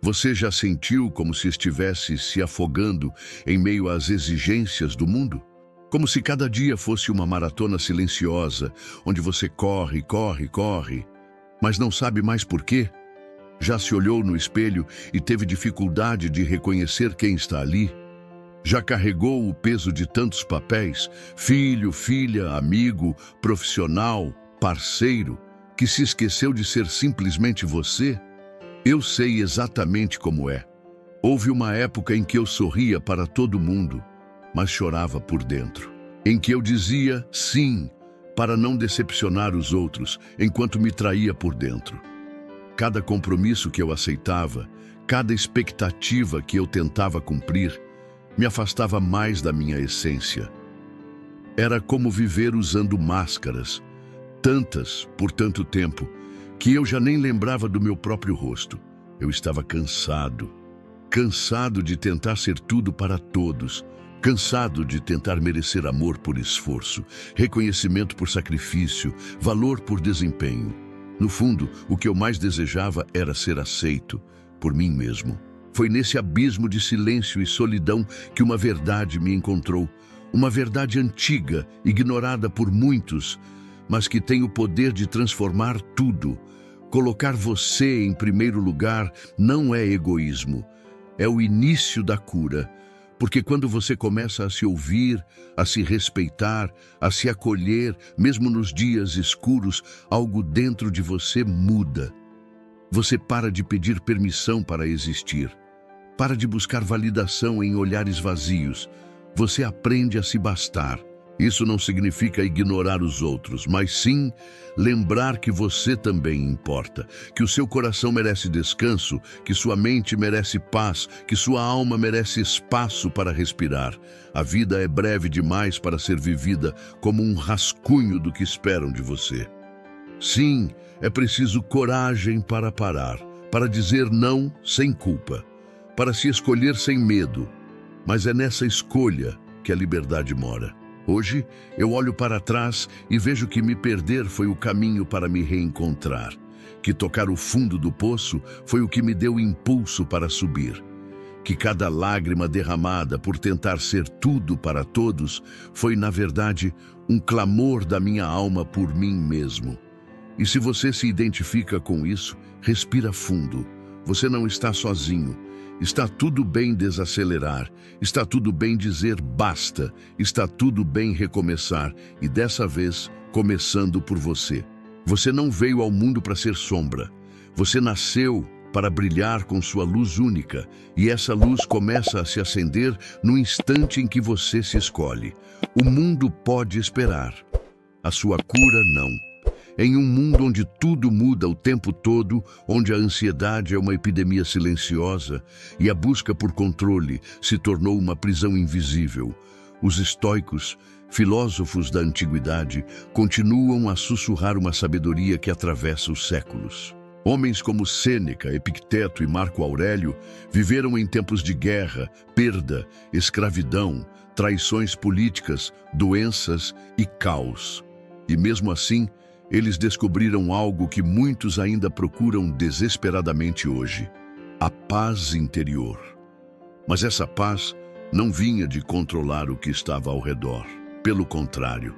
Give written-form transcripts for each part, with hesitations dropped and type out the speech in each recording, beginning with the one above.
Você já sentiu como se estivesse se afogando em meio às exigências do mundo? Como se cada dia fosse uma maratona silenciosa, onde você corre, corre, corre, mas não sabe mais por quê? Já se olhou no espelho e teve dificuldade de reconhecer quem está ali? Já carregou o peso de tantos papéis, filho, filha, amigo, profissional, parceiro, que se esqueceu de ser simplesmente você? Eu sei exatamente como é. Houve uma época em que eu sorria para todo mundo, mas chorava por dentro. Em que eu dizia sim, para não decepcionar os outros, enquanto me traía por dentro. Cada compromisso que eu aceitava, cada expectativa que eu tentava cumprir, me afastava mais da minha essência. Era como viver usando máscaras, tantas por tanto tempo, que eu já nem lembrava do meu próprio rosto. Eu estava cansado. Cansado de tentar ser tudo para todos. Cansado de tentar merecer amor por esforço, reconhecimento por sacrifício, valor por desempenho. No fundo, o que eu mais desejava era ser aceito por mim mesmo. Foi nesse abismo de silêncio e solidão que uma verdade me encontrou. Uma verdade antiga, ignorada por muitos, mas que tem o poder de transformar tudo. Colocar você em primeiro lugar não é egoísmo, é o início da cura. Porque quando você começa a se ouvir, a se respeitar, a se acolher, mesmo nos dias escuros, algo dentro de você muda. Você para de pedir permissão para existir. Para de buscar validação em olhares vazios. Você aprende a se bastar. Isso não significa ignorar os outros, mas sim lembrar que você também importa, que o seu coração merece descanso, que sua mente merece paz, que sua alma merece espaço para respirar. A vida é breve demais para ser vivida como um rascunho do que esperam de você. Sim, é preciso coragem para parar, para dizer não sem culpa, para se escolher sem medo, mas é nessa escolha que a liberdade mora. Hoje, eu olho para trás e vejo que me perder foi o caminho para me reencontrar, que tocar o fundo do poço foi o que me deu impulso para subir, que cada lágrima derramada por tentar ser tudo para todos foi, na verdade, um clamor da minha alma por mim mesmo. E se você se identifica com isso, respira fundo. Você não está sozinho. Está tudo bem desacelerar, está tudo bem dizer basta, está tudo bem recomeçar, e dessa vez, começando por você. Você não veio ao mundo para ser sombra. Você nasceu para brilhar com sua luz única, e essa luz começa a se acender no instante em que você se escolhe. O mundo pode esperar. A sua cura não. Em um mundo onde tudo muda o tempo todo, onde a ansiedade é uma epidemia silenciosa e a busca por controle se tornou uma prisão invisível, os estoicos, filósofos da antiguidade, continuam a sussurrar uma sabedoria que atravessa os séculos. Homens como Sêneca, Epicteto e Marco Aurélio viveram em tempos de guerra, perda, escravidão, traições políticas, doenças e caos. E mesmo assim, eles descobriram algo que muitos ainda procuram desesperadamente hoje: a paz interior. Mas essa paz não vinha de controlar o que estava ao redor. Pelo contrário,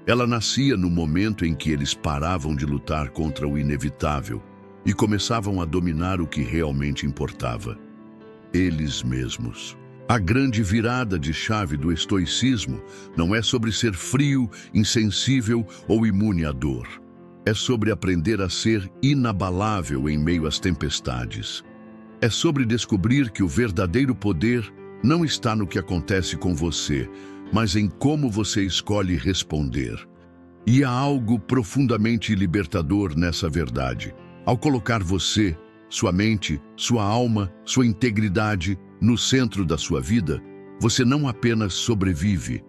ela nascia no momento em que eles paravam de lutar contra o inevitável e começavam a dominar o que realmente importava: eles mesmos. A grande virada de chave do estoicismo não é sobre ser frio, insensível ou imune à dor. É sobre aprender a ser inabalável em meio às tempestades. É sobre descobrir que o verdadeiro poder não está no que acontece com você, mas em como você escolhe responder. E há algo profundamente libertador nessa verdade. Ao colocar você, sua mente, sua alma, sua integridade no centro da sua vida, você não apenas sobrevive,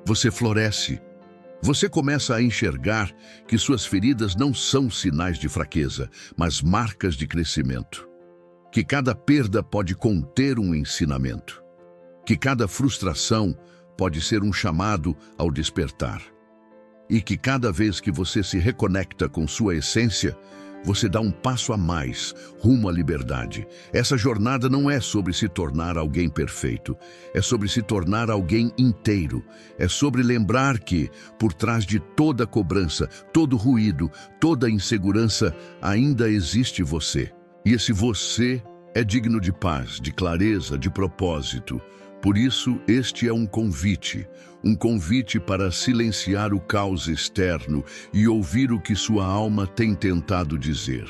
você floresce. Você começa a enxergar que suas feridas não são sinais de fraqueza, mas marcas de crescimento. Que cada perda pode conter um ensinamento. Que cada frustração pode ser um chamado ao despertar. E que cada vez que você se reconecta com sua essência, você dá um passo a mais rumo à liberdade. Essa jornada não é sobre se tornar alguém perfeito, é sobre se tornar alguém inteiro. É sobre lembrar que, por trás de toda cobrança, todo ruído, toda insegurança, ainda existe você. E esse você é digno de paz, de clareza, de propósito. Por isso, este é um convite para silenciar o caos externo e ouvir o que sua alma tem tentado dizer.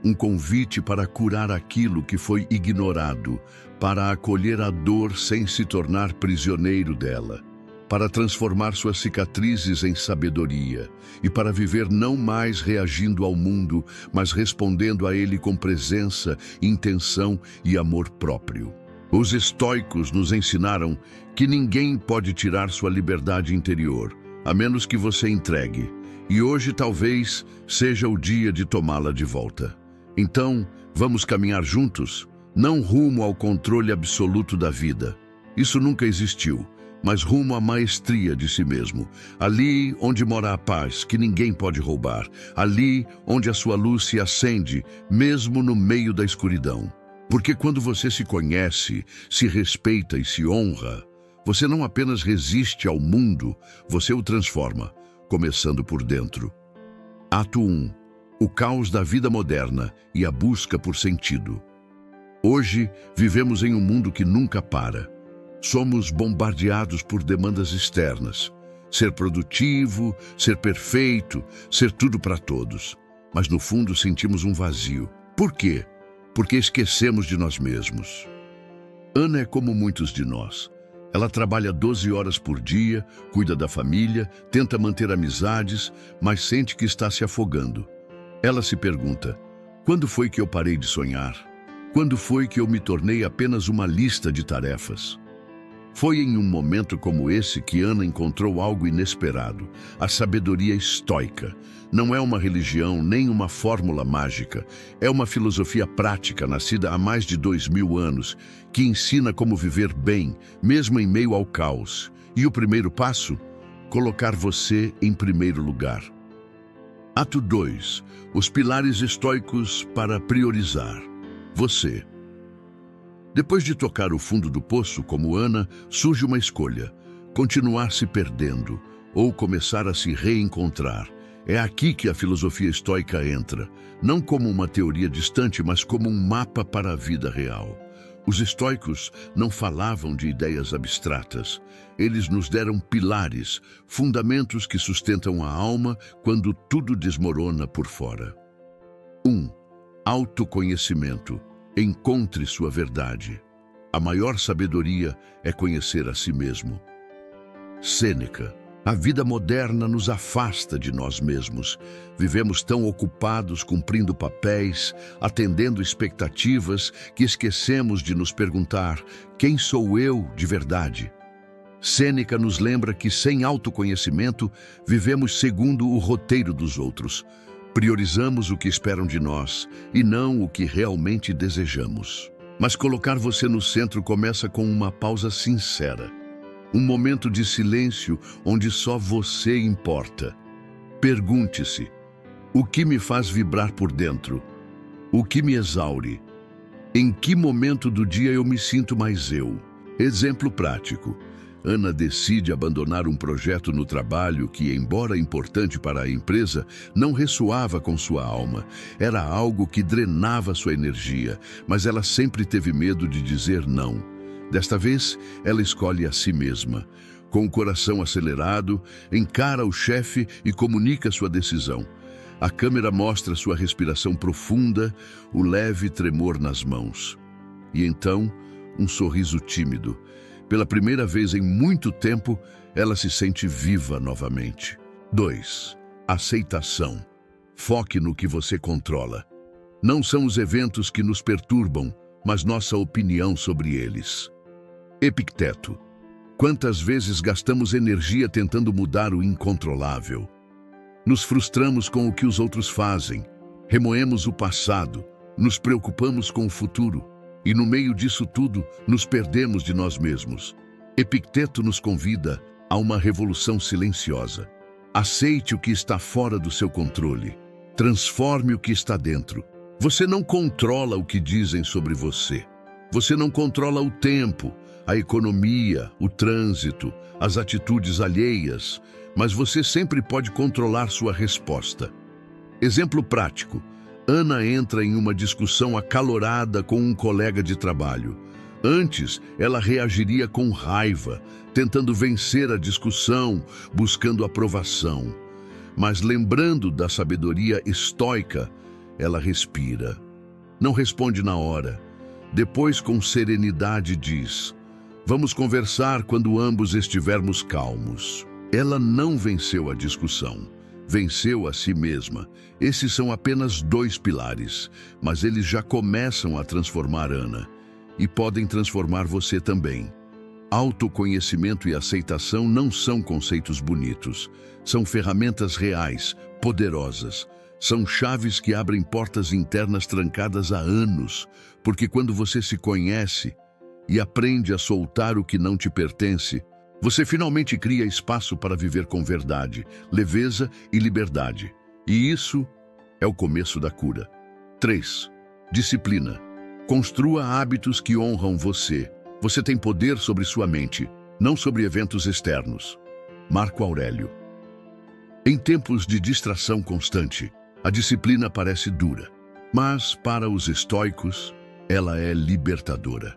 Um convite para curar aquilo que foi ignorado, para acolher a dor sem se tornar prisioneiro dela, para transformar suas cicatrizes em sabedoria e para viver não mais reagindo ao mundo, mas respondendo a ele com presença, intenção e amor próprio. Os estoicos nos ensinaram que ninguém pode tirar sua liberdade interior, a menos que você entregue, e hoje talvez seja o dia de tomá-la de volta. Então, vamos caminhar juntos, não rumo ao controle absoluto da vida. Isso nunca existiu, mas rumo à maestria de si mesmo. Ali onde mora a paz, que ninguém pode roubar. Ali onde a sua luz se acende, mesmo no meio da escuridão. Porque quando você se conhece, se respeita e se honra, você não apenas resiste ao mundo, você o transforma, começando por dentro. Ato 1. O caos da vida moderna e a busca por sentido. Hoje, vivemos em um mundo que nunca para. Somos bombardeados por demandas externas. Ser produtivo, ser perfeito, ser tudo para todos. Mas no fundo sentimos um vazio. Por quê? Porque esquecemos de nós mesmos. Ana é como muitos de nós. Ela trabalha 12 horas por dia, cuida da família, tenta manter amizades, mas sente que está se afogando. Ela se pergunta: quando foi que eu parei de sonhar? Quando foi que eu me tornei apenas uma lista de tarefas? Foi em um momento como esse que Ana encontrou algo inesperado, a sabedoria estoica. Não é uma religião nem uma fórmula mágica, é uma filosofia prática nascida há mais de 2000 anos, que ensina como viver bem, mesmo em meio ao caos. E o primeiro passo? Colocar você em primeiro lugar. Ato 2. Os pilares estoicos para priorizar. Você. Depois de tocar o fundo do poço, como Ana, surge uma escolha: continuar se perdendo ou começar a se reencontrar. É aqui que a filosofia estoica entra, não como uma teoria distante, mas como um mapa para a vida real. Os estoicos não falavam de ideias abstratas. Eles nos deram pilares, fundamentos que sustentam a alma quando tudo desmorona por fora. 1. Autoconhecimento. Encontre sua verdade. A maior sabedoria é conhecer a si mesmo. Sêneca. A vida moderna nos afasta de nós mesmos. Vivemos tão ocupados cumprindo papéis, atendendo expectativas, que esquecemos de nos perguntar: quem sou eu de verdade? Sêneca nos lembra que sem autoconhecimento vivemos segundo o roteiro dos outros. Priorizamos o que esperam de nós e não o que realmente desejamos. Mas colocar você no centro começa com uma pausa sincera. Um momento de silêncio onde só você importa. Pergunte-se: o que me faz vibrar por dentro? O que me exaure? Em que momento do dia eu me sinto mais eu? Exemplo prático. Ana decide abandonar um projeto no trabalho que, embora importante para a empresa, não ressoava com sua alma. Era algo que drenava sua energia, mas ela sempre teve medo de dizer não. Desta vez, ela escolhe a si mesma. Com o coração acelerado, encara o chefe e comunica sua decisão. A câmera mostra sua respiração profunda, o leve tremor nas mãos. E então, um sorriso tímido. Pela primeira vez em muito tempo, ela se sente viva novamente. 2. Aceitação. Foque no que você controla. Não são os eventos que nos perturbam, mas nossa opinião sobre eles. Epicteto. Quantas vezes gastamos energia tentando mudar o incontrolável? Nos frustramos com o que os outros fazem, remoemos o passado, nos preocupamos com o futuro. E no meio disso tudo, nos perdemos de nós mesmos. Epicteto nos convida a uma revolução silenciosa. Aceite o que está fora do seu controle. Transforme o que está dentro. Você não controla o que dizem sobre você. Você não controla o tempo, a economia, o trânsito, as atitudes alheias, mas você sempre pode controlar sua resposta. Exemplo prático. Ana entra em uma discussão acalorada com um colega de trabalho. Antes, ela reagiria com raiva, tentando vencer a discussão, buscando aprovação. Mas lembrando da sabedoria estoica, ela respira. Não responde na hora. Depois, com serenidade, diz: vamos conversar quando ambos estivermos calmos. Ela não venceu a discussão. Venceu a si mesma. Esses são apenas 2 pilares, mas eles já começam a transformar Ana. E podem transformar você também. Autoconhecimento e aceitação não são conceitos bonitos. São ferramentas reais, poderosas. São chaves que abrem portas internas trancadas há anos, porque quando você se conhece e aprende a soltar o que não te pertence, você finalmente cria espaço para viver com verdade, leveza e liberdade. E isso é o começo da cura. 3. Disciplina. Construa hábitos que honram você. Você tem poder sobre sua mente, não sobre eventos externos. Marco Aurélio. Em tempos de distração constante, a disciplina parece dura, mas para os estoicos, ela é libertadora.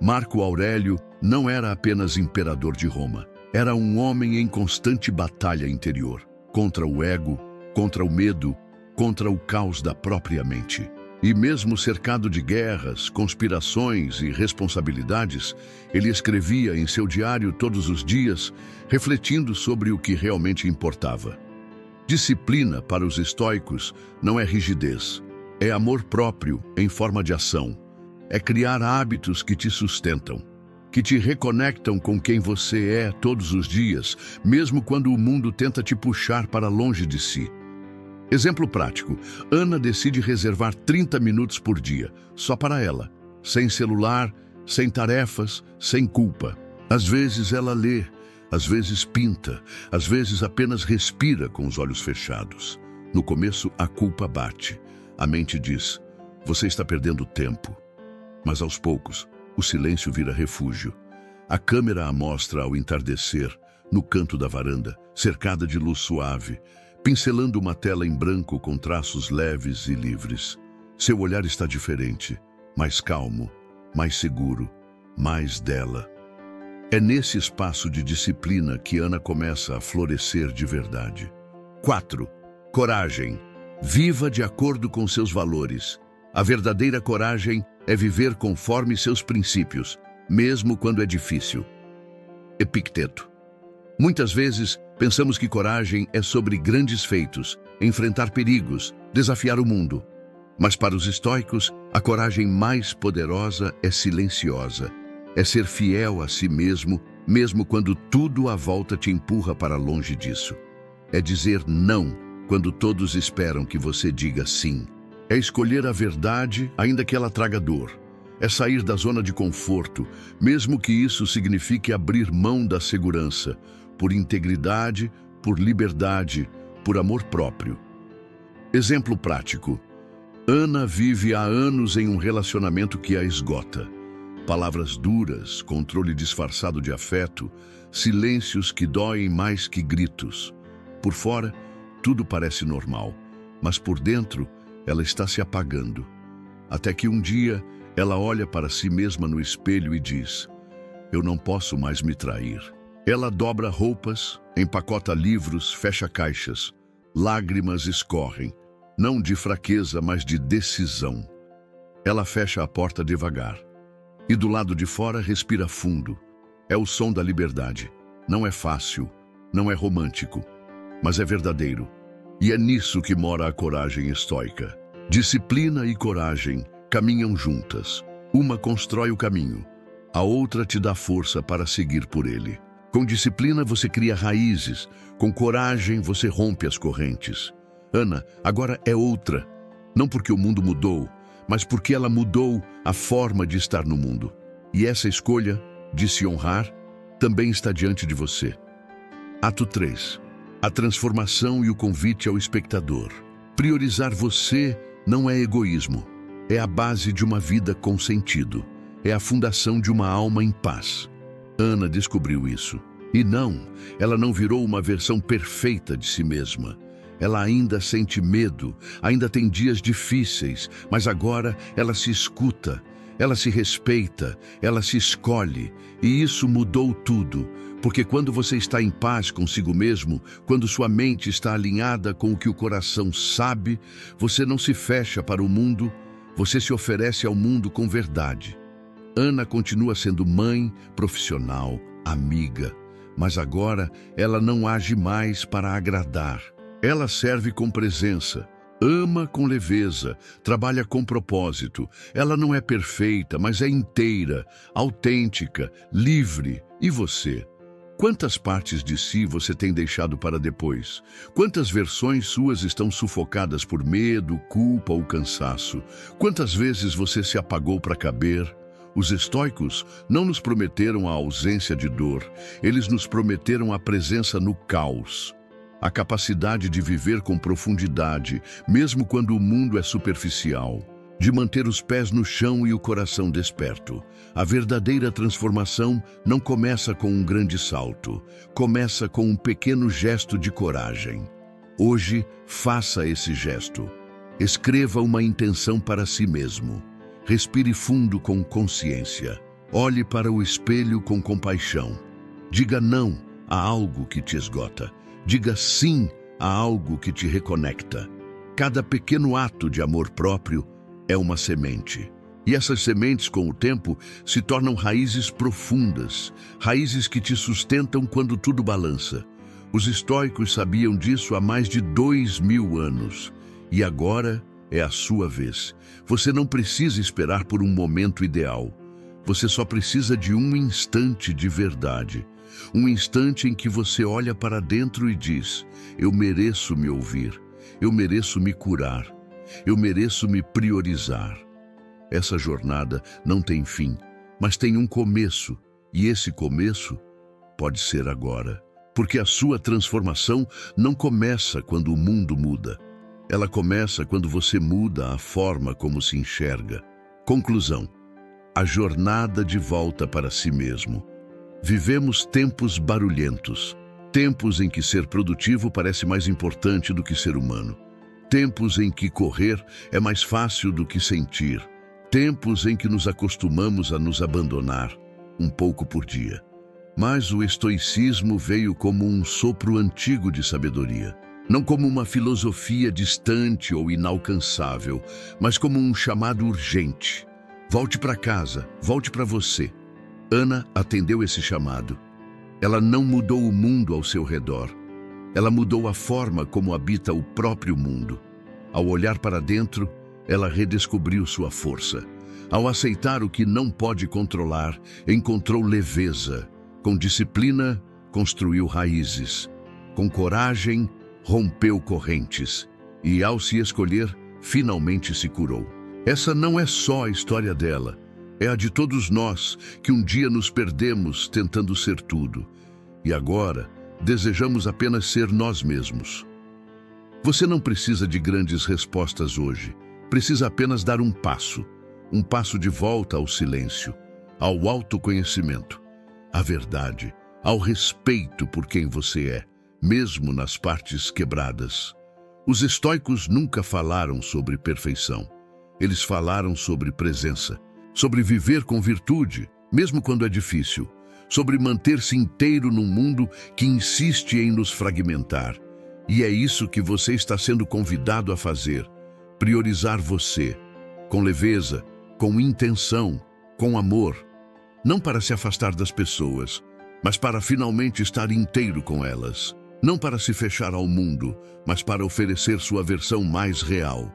Marco Aurélio não era apenas imperador de Roma, era um homem em constante batalha interior, contra o ego, contra o medo, contra o caos da própria mente. E mesmo cercado de guerras, conspirações e responsabilidades, ele escrevia em seu diário todos os dias, refletindo sobre o que realmente importava. Disciplina para os estoicos não é rigidez, é amor próprio em forma de ação. É criar hábitos que te sustentam, que te reconectam com quem você é todos os dias, mesmo quando o mundo tenta te puxar para longe de si. Exemplo prático, Ana decide reservar 30 minutos por dia, só para ela, sem celular, sem tarefas, sem culpa. Às vezes ela lê, às vezes pinta, às vezes apenas respira com os olhos fechados. No começo, a culpa bate. A mente diz: você está perdendo tempo. Mas aos poucos, o silêncio vira refúgio. A câmera a mostra ao entardecer, no canto da varanda, cercada de luz suave, pincelando uma tela em branco com traços leves e livres. Seu olhar está diferente, mais calmo, mais seguro, mais dela. É nesse espaço de disciplina que Ana começa a florescer de verdade. 4. Coragem. Viva de acordo com seus valores. A verdadeira coragem é viver conforme seus princípios, mesmo quando é difícil. Epicteto. Muitas vezes, pensamos que coragem é sobre grandes feitos, enfrentar perigos, desafiar o mundo. Mas para os estoicos, a coragem mais poderosa é silenciosa. É ser fiel a si mesmo, mesmo quando tudo à volta te empurra para longe disso. É dizer não, quando todos esperam que você diga sim. É escolher a verdade, ainda que ela traga dor. É sair da zona de conforto, mesmo que isso signifique abrir mão da segurança, por integridade, por liberdade, por amor próprio. Exemplo prático. Ana vive há anos em um relacionamento que a esgota. Palavras duras, controle disfarçado de afeto, silêncios que doem mais que gritos. Por fora, tudo parece normal, mas por dentro, ela está se apagando. Até que um dia, ela olha para si mesma no espelho e diz: eu não posso mais me trair. Ela dobra roupas, empacota livros, fecha caixas. Lágrimas escorrem, não de fraqueza, mas de decisão. Ela fecha a porta devagar. E do lado de fora respira fundo. É o som da liberdade. Não é fácil, não é romântico, mas é verdadeiro. E é nisso que mora a coragem estoica. Disciplina e coragem caminham juntas. Uma constrói o caminho, a outra te dá força para seguir por ele. Com disciplina você cria raízes, com coragem você rompe as correntes. Ana agora é outra, não porque o mundo mudou, mas porque ela mudou a forma de estar no mundo. E essa escolha de se honrar também está diante de você. Ato 3. A transformação e o convite ao espectador. Priorizar você não é egoísmo. É a base de uma vida com sentido. É a fundação de uma alma em paz. Ana descobriu isso. E não, ela não virou uma versão perfeita de si mesma. Ela ainda sente medo, ainda tem dias difíceis, mas agora ela se escuta, ela se respeita, ela se escolhe. E isso mudou tudo, porque quando você está em paz consigo mesmo, quando sua mente está alinhada com o que o coração sabe, você não se fecha para o mundo, você se oferece ao mundo com verdade. Ana continua sendo mãe, profissional, amiga, mas agora ela não age mais para agradar. Ela serve com presença, ama com leveza, trabalha com propósito. Ela não é perfeita, mas é inteira, autêntica, livre. E você? Quantas partes de si você tem deixado para depois? Quantas versões suas estão sufocadas por medo, culpa ou cansaço? Quantas vezes você se apagou para caber? Os estoicos não nos prometeram a ausência de dor, eles nos prometeram a presença no caos. A capacidade de viver com profundidade, mesmo quando o mundo é superficial. De manter os pés no chão e o coração desperto. A verdadeira transformação não começa com um grande salto, começa com um pequeno gesto de coragem. Hoje, faça esse gesto. Escreva uma intenção para si mesmo. Respire fundo com consciência. Olhe para o espelho com compaixão. Diga não a algo que te esgota. Diga sim a algo que te reconecta. Cada pequeno ato de amor próprio é uma semente. E essas sementes, com o tempo, se tornam raízes profundas, raízes que te sustentam quando tudo balança. Os estoicos sabiam disso há mais de 2000 anos. E agora é a sua vez. Você não precisa esperar por um momento ideal. Você só precisa de um instante de verdade. Um instante em que você olha para dentro e diz: eu mereço me ouvir, eu mereço me curar, eu mereço me priorizar. Essa jornada não tem fim, mas tem um começo, e esse começo pode ser agora. Porque a sua transformação não começa quando o mundo muda. Ela começa quando você muda a forma como se enxerga. Conclusão: a jornada de volta para si mesmo. Vivemos tempos barulhentos, tempos em que ser produtivo parece mais importante do que ser humano, tempos em que correr é mais fácil do que sentir, tempos em que nos acostumamos a nos abandonar, um pouco por dia. Mas o estoicismo veio como um sopro antigo de sabedoria, não como uma filosofia distante ou inalcançável, mas como um chamado urgente. Volte para casa, volte para você. Ana atendeu esse chamado. Ela não mudou o mundo ao seu redor. Ela mudou a forma como habita o próprio mundo. Ao olhar para dentro, ela redescobriu sua força. Ao aceitar o que não pode controlar, encontrou leveza. Com disciplina, construiu raízes. Com coragem, rompeu correntes. E ao se escolher, finalmente se curou. Essa não é só a história dela. É a de todos nós que um dia nos perdemos tentando ser tudo. E agora, desejamos apenas ser nós mesmos. Você não precisa de grandes respostas hoje. Precisa apenas dar um passo de volta ao silêncio, ao autoconhecimento, à verdade, ao respeito por quem você é, mesmo nas partes quebradas. Os estoicos nunca falaram sobre perfeição. Eles falaram sobre presença. Sobre viver com virtude, mesmo quando é difícil. Sobre manter-se inteiro num mundo que insiste em nos fragmentar. E é isso que você está sendo convidado a fazer. Priorizar você, com leveza, com intenção, com amor. Não para se afastar das pessoas, mas para finalmente estar inteiro com elas. Não para se fechar ao mundo, mas para oferecer sua versão mais real.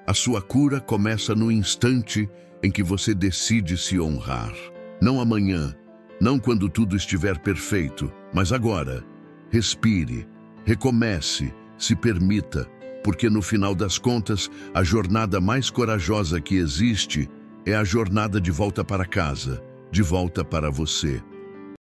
A sua cura começa no instante em que você decide se honrar. Não amanhã, não quando tudo estiver perfeito, mas agora. Respire, recomece, se permita, porque no final das contas, a jornada mais corajosa que existe é a jornada de volta para casa, de volta para você.